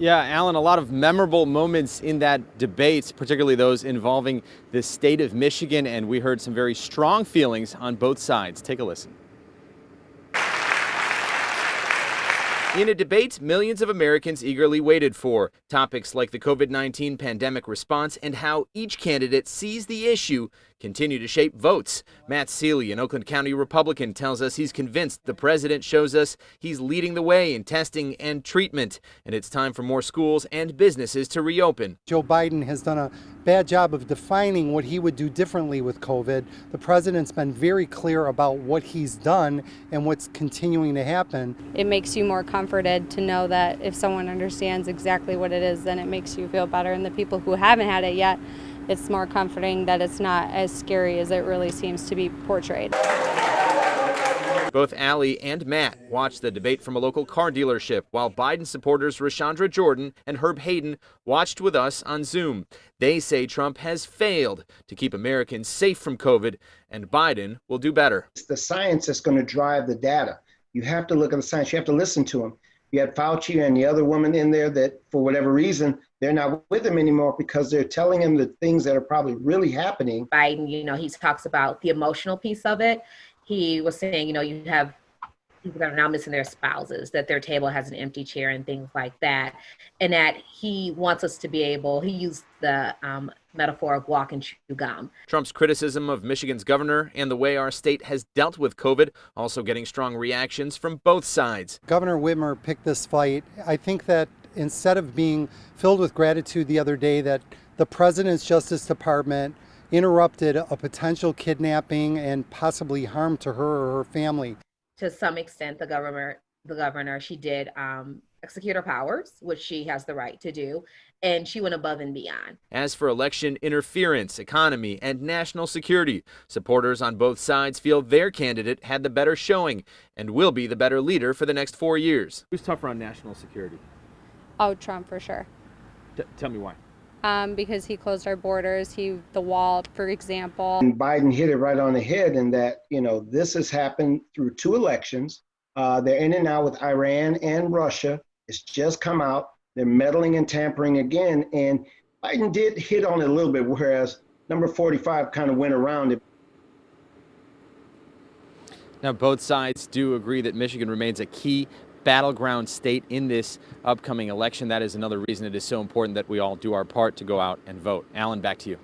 Yeah, Alan, a lot of memorable moments in that debate, particularly those involving the state of Michigan, and we heard some very strong feelings on both sides. Take a listen. In a debate millions of Americans eagerly waited for, topics like the COVID-19 pandemic response and how each candidate sees the issue continue to shape votes. Matt Seeley, an Oakland County Republican, tells us he's convinced the president shows us he's leading the way in testing and treatment, and it's time for more schools and businesses to reopen. Joe Biden has done a bad job of defining what he would do differently with COVID. The president's been very clear about what he's done and what's continuing to happen. It makes you more comforted to know that if someone understands exactly what it is, then it makes you feel better. And the people who haven't had it yet, it's more comforting that it's not as scary as it really seems to be portrayed. Both Allie and Matt watched the debate from a local car dealership, while Biden supporters Rashandra Jordan and Herb Hayden watched with us on Zoom. They say Trump has failed to keep Americans safe from COVID, and Biden will do better. It's the science that's going to drive the data. You have to look at the science. You have to listen to them. You had Fauci and the other woman in there that, for whatever reason, they're not with him anymore because they're telling him the things that are probably really happening. Biden, he talks about the emotional piece of it. He was saying, you have people that are now missing their spouses, that their table has an empty chair and things like that. And that he wants us to be able, he used the metaphor of walk and chew gum. Trump's criticism of Michigan's governor and the way our state has dealt with COVID also getting strong reactions from both sides. Governor Whitmer picked this fight. I think that instead of being filled with gratitude the other day that the President's Justice Department interrupted a potential kidnapping and possibly harm to her or her family. To some extent, the governor, she did execute her powers, which she has the right to do, and she went above and beyond. As for election interference, economy, and national security, supporters on both sides feel their candidate had the better showing and will be the better leader for the next 4 years. Who's tougher on national security? Oh, Trump for sure. Tell me why. Because he closed our borders, the wall, for example. And Biden hit it right on the head in that, this has happened through 2 elections. They're in and out with Iran and Russia. It's just come out. They're meddling and tampering again. And Biden did hit on it a little bit, whereas number 45 kind of went around it. Now, both sides do agree that Michigan remains a key battleground state in this upcoming election. That is another reason it is so important that we all do our part to go out and vote. Alan, back to you.